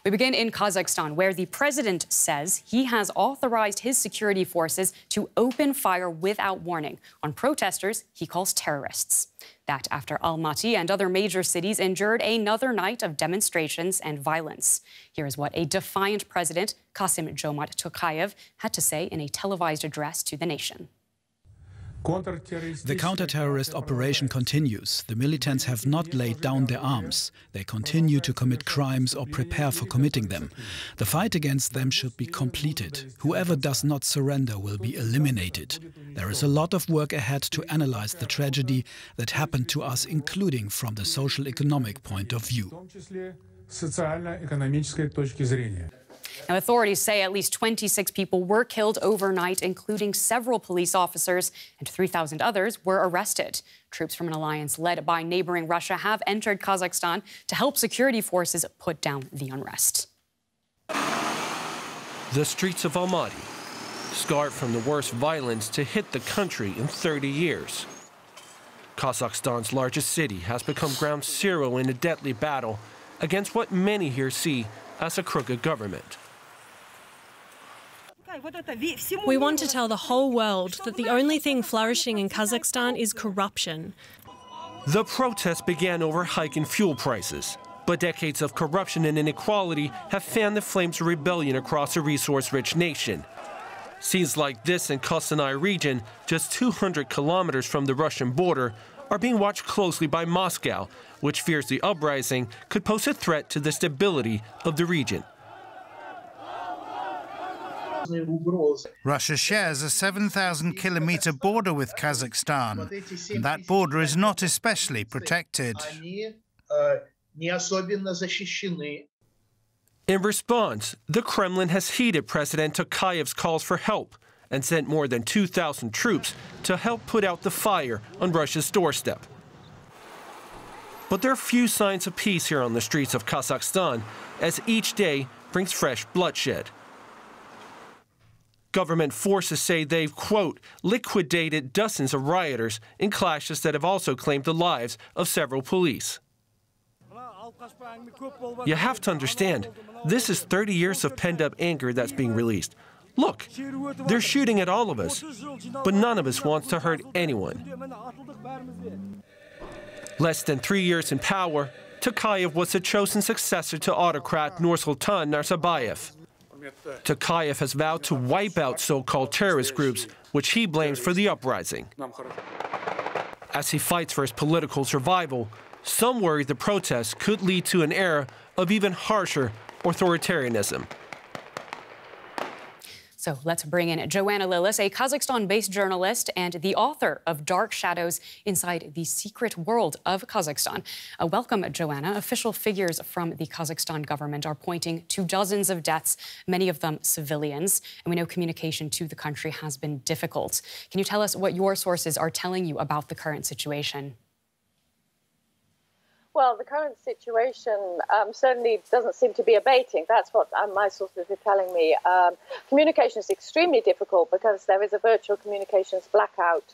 We begin in Kazakhstan, where the president says he has authorized his security forces to open fire without warning on protesters he calls terrorists. That after Almaty and other major cities endured another night of demonstrations and violence. Here is what a defiant president, Kassym-Jomart Tokayev, had to say in a televised address to the nation. The counter-terrorist operation continues. The militants have not laid down their arms. They continue to commit crimes or prepare for committing them. The fight against them should be completed. Whoever does not surrender will be eliminated. There is a lot of work ahead to analyze the tragedy that happened to us, including from the social-economic point of view. Now, authorities say at least 26 people were killed overnight, including several police officers, and 3,000 others were arrested. Troops from an alliance led by neighboring Russia have entered Kazakhstan to help security forces put down the unrest. The streets of Almaty, scarred from the worst violence to hit the country in 30 years. Kazakhstan's largest city has become ground zero in a deadly battle against what many here see as a crooked government. We want to tell the whole world that the only thing flourishing in Kazakhstan is corruption. The protests began over hiking fuel prices, but decades of corruption and inequality have fanned the flames of rebellion across a resource-rich nation. Scenes like this in Kassy region, just 200 kilometers from the Russian border, are being watched closely by Moscow, which fears the uprising could pose a threat to the stability of the region. Russia shares a 7,000-kilometer border with Kazakhstan, and that border is not especially protected. In response, the Kremlin has heeded President Tokayev's calls for help and sent more than 2,000 troops to help put out the fire on Russia's doorstep. But there are few signs of peace here on the streets of Kazakhstan, as each day brings fresh bloodshed. Government forces say they've, quote, liquidated dozens of rioters in clashes that have also claimed the lives of several police. You have to understand, this is 30 years of pent-up anger that's being released. Look, they're shooting at all of us, but none of us wants to hurt anyone. Less than 3 years in power, Tokayev was the chosen successor to autocrat Nursultan Nazarbayev. Tokayev has vowed to wipe out so-called terrorist groups, which he blames for the uprising. As he fights for his political survival, some worry the protests could lead to an era of even harsher authoritarianism. So let's bring in Joanna Lillis, a Kazakhstan-based journalist and the author of Dark Shadows Inside the Secret World of Kazakhstan. Welcome, Joanna. Official figures from the Kazakhstan government are pointing to dozens of deaths, many of them civilians. And we know communication to the country has been difficult. Can you tell us what your sources are telling you about the current situation? Well, the current situation certainly doesn't seem to be abating. That's what my sources are telling me. Communication is extremely difficult because there is a virtual communications blackout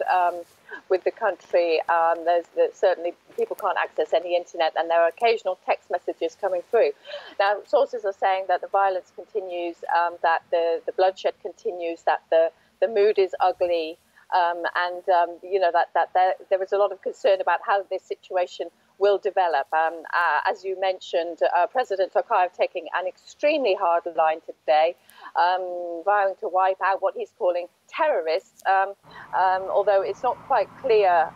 with the country. There's certainly people can't access any internet, and there are occasional text messages coming through. Now, sources are saying that the violence continues, that the bloodshed continues, that the mood is ugly, and you know that there is a lot of concern about how this situation will develop. As you mentioned, President Tokayev taking an extremely hard line today, vowing to wipe out what he's calling terrorists, although it's not quite clear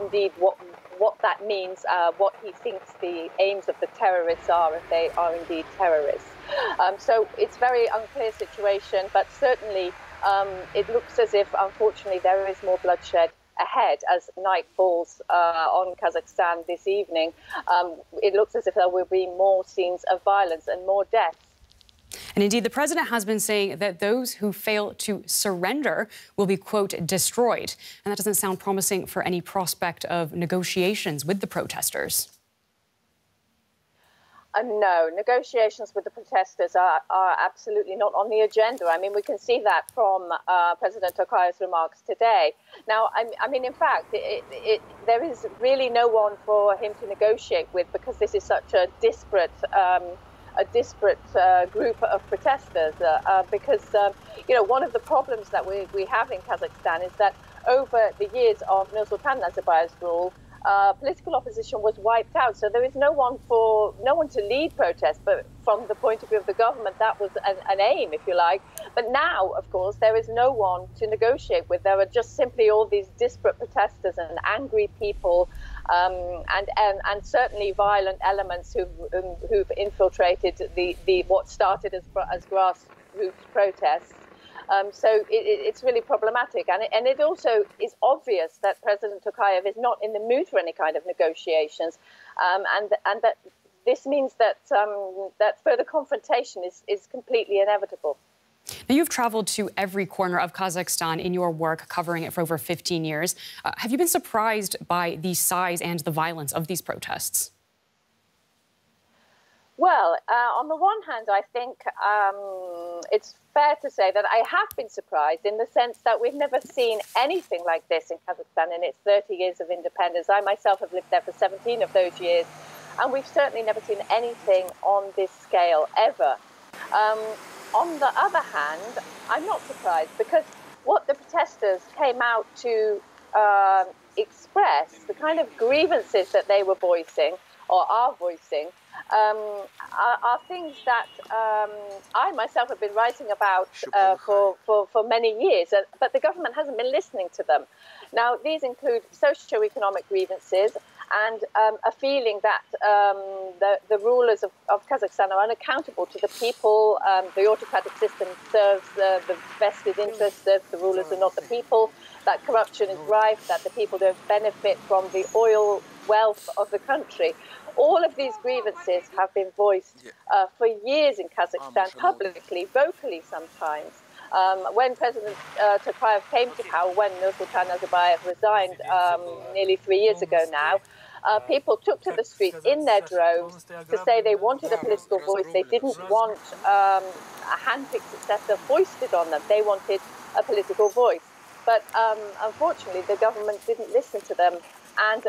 indeed what that means, what he thinks the aims of the terrorists are, if they are indeed terrorists. So it's a very unclear situation, but certainly it looks as if, unfortunately, there is more bloodshed ahead as night falls on Kazakhstan this evening. It looks as if there will be more scenes of violence and more deaths. And indeed, the president has been saying that those who fail to surrender will be, quote, destroyed. And that doesn't sound promising for any prospect of negotiations with the protesters. No, negotiations with the protesters are absolutely not on the agenda. I mean, we can see that from President Tokayev's remarks today. Now, I mean, in fact, there is really no one for him to negotiate with because this is such a disparate a disparate group of protesters because, one of the problems that we have in Kazakhstan is that over the years of Nursultan Nazarbayev's rule, political opposition was wiped out. So there is no one to lead protests, but from the point of view of the government, that was an aim, if you like. But now, of course, there is no one to negotiate with. There are just simply all these disparate protesters and angry people, and certainly violent elements who've infiltrated the what started as grassroots protests. So it's really problematic. And it also is obvious that President Tokayev is not in the mood for any kind of negotiations. And that this means that that further confrontation is completely inevitable. Now, you've traveled to every corner of Kazakhstan in your work, covering it for over 15 years. Have you been surprised by the size and the violence of these protests? Well, on the one hand, I think it's fair to say that I have been surprised in the sense that we've never seen anything like this in Kazakhstan in its 30 years of independence. I myself have lived there for 17 of those years, and we've certainly never seen anything on this scale ever. On the other hand, I'm not surprised because what the protesters came out to express, the kind of grievances that they were voicing or are voicing, are things that I myself have been writing about for many years, but the government hasn't been listening to them. Now, these include socio-economic grievances and a feeling that the rulers of Kazakhstan are unaccountable to the people. The autocratic system serves the vested interests of the rulers and not the people, that corruption is rife, that the people don't benefit from the oil wealth of the country. All of these grievances have been voiced for years in Kazakhstan, publicly, vocally sometimes. When President Tokayev came to power, when Nursultan Nazarbayev resigned nearly 3 years ago now, people took to the streets in their droves to say they wanted a political voice. They didn't want a hand-picked successor foisted on them. They wanted a political voice. But unfortunately, the government didn't listen to them. And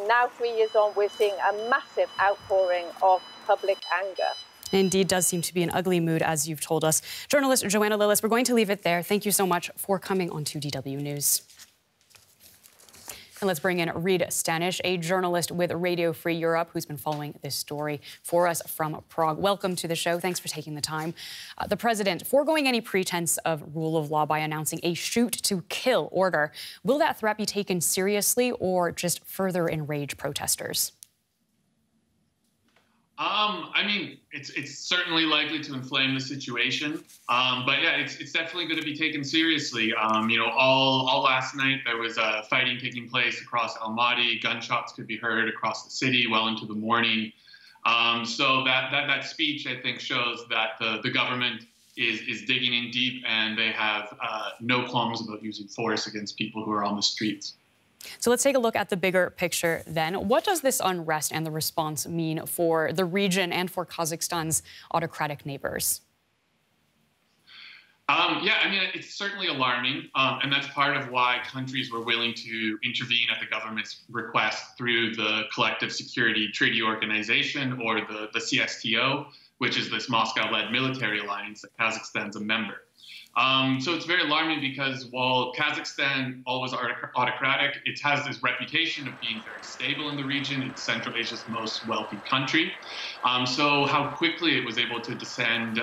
now, 3 years on, we're seeing a massive outpouring of public anger. Indeed, does seem to be an ugly mood, as you've told us. Journalist Joanna Lillis, we're going to leave it there. Thank you so much for coming on to DW News. And let's bring in Reid, Stanish, a journalist with Radio Free Europe, who's been following this story for us from Prague. Welcome to the show. Thanks for taking the time. The president foregoing any pretense of rule of law by announcing a shoot-to-kill order. Will that threat be taken seriously or just further enrage protesters? I mean, it's certainly likely to inflame the situation, but yeah, it's definitely going to be taken seriously. All last night there was fighting taking place across Almaty. Gunshots could be heard across the city well into the morning. So that speech, I think, shows that the government is digging in deep, and they have no qualms about using force against people who are on the streets. So let's take a look at the bigger picture then. What does this unrest and the response mean for the region and for Kazakhstan's autocratic neighbors? Yeah, I mean, it's certainly alarming, and that's part of why countries were willing to intervene at the government's request through the Collective Security Treaty Organization, or the CSTO, which is this Moscow-led military alliance that Kazakhstan's a member. So it's very alarming because while Kazakhstan always autocratic, it has this reputation of being very stable in the region. It's Central Asia's most wealthy country. So how quickly it was able to descend,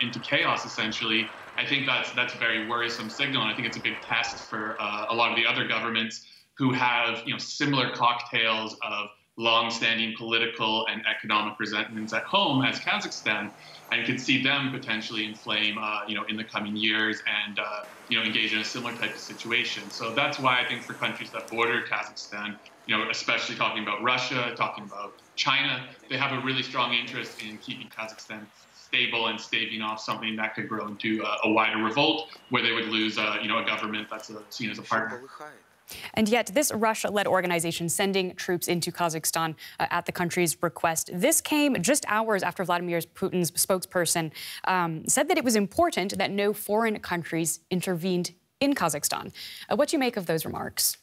into chaos, essentially, I think that's a very worrisome signal. And I think it's a big test for a lot of the other governments who have, similar cocktails of long-standing political and economic resentments at home as Kazakhstan, and could see them potentially inflame, in the coming years and, engage in a similar type of situation. So that's why I think for countries that border Kazakhstan, especially talking about Russia, talking about China, they have a really strong interest in keeping Kazakhstan stable and staving off something that could grow into a wider revolt where they would lose, a government that's seen as a partner. And yet this Russia-led organization sending troops into Kazakhstan at the country's request. This came just hours after Vladimir Putin's spokesperson said that it was important that no foreign countries intervened in Kazakhstan. What do you make of those remarks?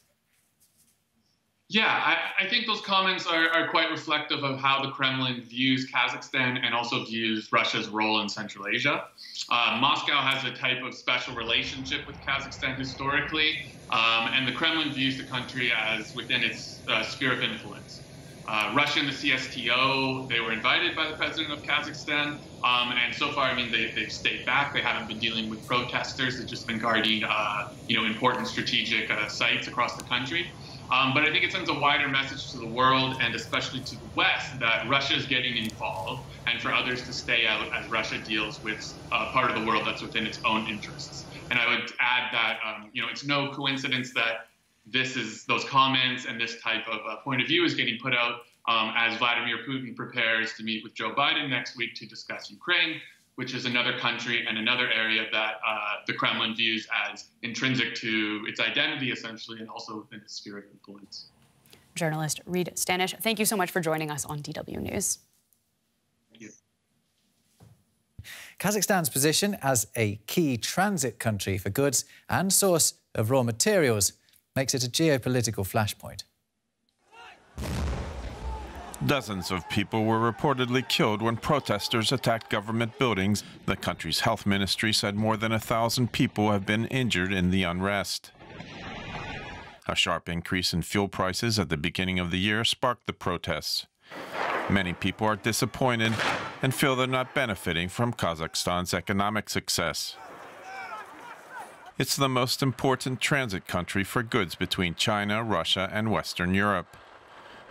Yeah, I think those comments are quite reflective of how the Kremlin views Kazakhstan and also views Russia's role in Central Asia. Moscow has a type of special relationship with Kazakhstan historically, and the Kremlin views the country as within its sphere of influence. Russia and the CSTO, they were invited by the president of Kazakhstan, and so far, I mean, they've stayed back. They haven't been dealing with protesters. They've just been guarding, important strategic sites across the country. But I think it sends a wider message to the world and especially to the West that Russia is getting involved and for others to stay out as Russia deals with part of the world that's within its own interests. And I would add that, it's no coincidence that those comments and this type of point of view is getting put out as Vladimir Putin prepares to meet with Joe Biden next week to discuss Ukraine, which is another country and another area that the Kremlin views as intrinsic to its identity, essentially, and also within its sphere of influence. Journalist Reid Stanish, thank you so much for joining us on DW News. Thank you. Kazakhstan's position as a key transit country for goods and source of raw materials makes it a geopolitical flashpoint. Dozens of people were reportedly killed when protesters attacked government buildings. The country's health ministry said more than 1,000 people have been injured in the unrest. A sharp increase in fuel prices at the beginning of the year sparked the protests. Many people are disappointed and feel they're not benefiting from Kazakhstan's economic success. It's the most important transit country for goods between China, Russia, and Western Europe.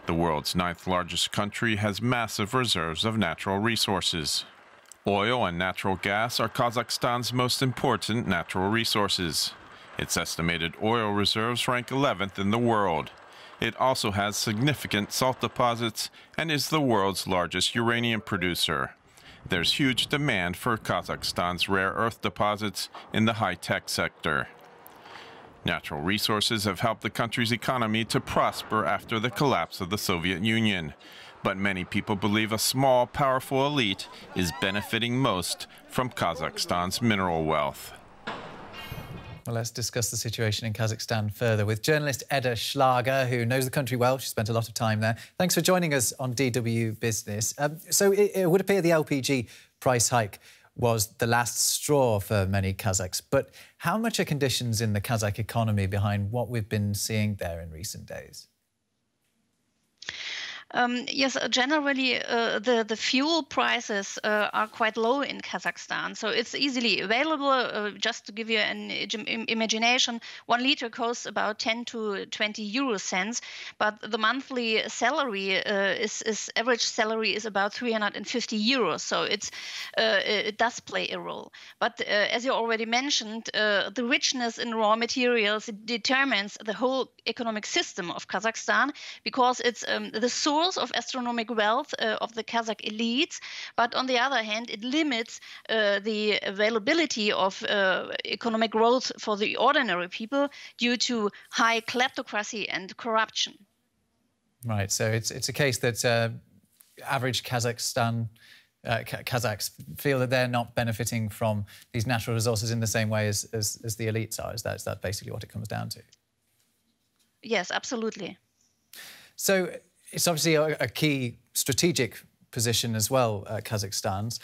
The world's 9th largest country has massive reserves of natural resources. Oil and natural gas are Kazakhstan's most important natural resources. Its estimated oil reserves rank 11th in the world. It also has significant salt deposits and is the world's largest uranium producer. There's huge demand for Kazakhstan's rare earth deposits in the high-tech sector. Natural resources have helped the country's economy to prosper after the collapse of the Soviet Union. But many people believe a small, powerful elite is benefiting most from Kazakhstan's mineral wealth. Well, let's discuss the situation in Kazakhstan further with journalist Edda Schlager, who knows the country well. She spent a lot of time there. Thanks for joining us on DW Business. So it would appear the LPG price hike was the last straw for many Kazakhs. But how much are conditions in the Kazakh economy behind what we've been seeing there in recent days? Yes, generally the fuel prices are quite low in Kazakhstan, so it's easily available. Just to give you an imagination, 1 liter costs about 10 to 20 euro cents, but the monthly salary average salary is about 350 euros, so it does play a role. But as you already mentioned, the richness in raw materials determines the whole economic system of Kazakhstan, because it's the source of astronomical wealth of the Kazakh elites, but on the other hand, it limits the availability of economic growth for the ordinary people due to high kleptocracy and corruption. Right, so it's a case that average Kazakhs feel that they're not benefiting from these natural resources in the same way as the elites are. Is that basically what it comes down to? Yes, absolutely. So it's obviously a key strategic position as well, Kazakhstan's.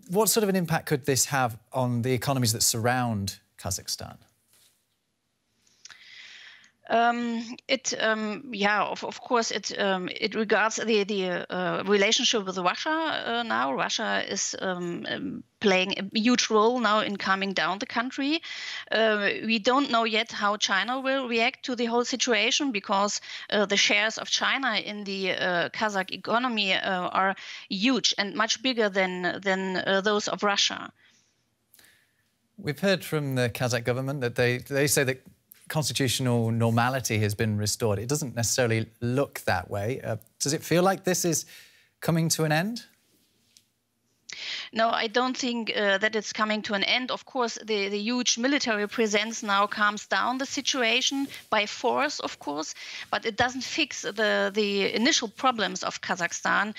What sort of an impact could this have on the economies that surround Kazakhstan? Of course, it regards the relationship with Russia now. Russia is playing a huge role now in calming down the country. We don't know yet how China will react to the whole situation, because the shares of China in the Kazakh economy are huge and much bigger than those of Russia. We've heard from the Kazakh government that they say that constitutional normality has been restored. It doesn't necessarily look that way. Does it feel like this is coming to an end? No, I don't think that it's coming to an end. Of course, the huge military presence now calms down the situation by force, of course, but it doesn't fix the initial problems of Kazakhstan,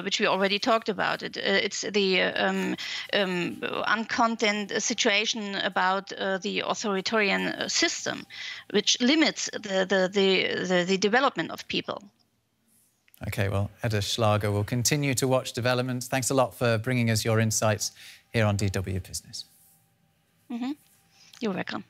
which we already talked about. It's the uncontent situation about the authoritarian system, which limits the development of people. OK, well, Edda Schlager will continue to watch developments. Thanks a lot for bringing us your insights here on DW Business. You're welcome.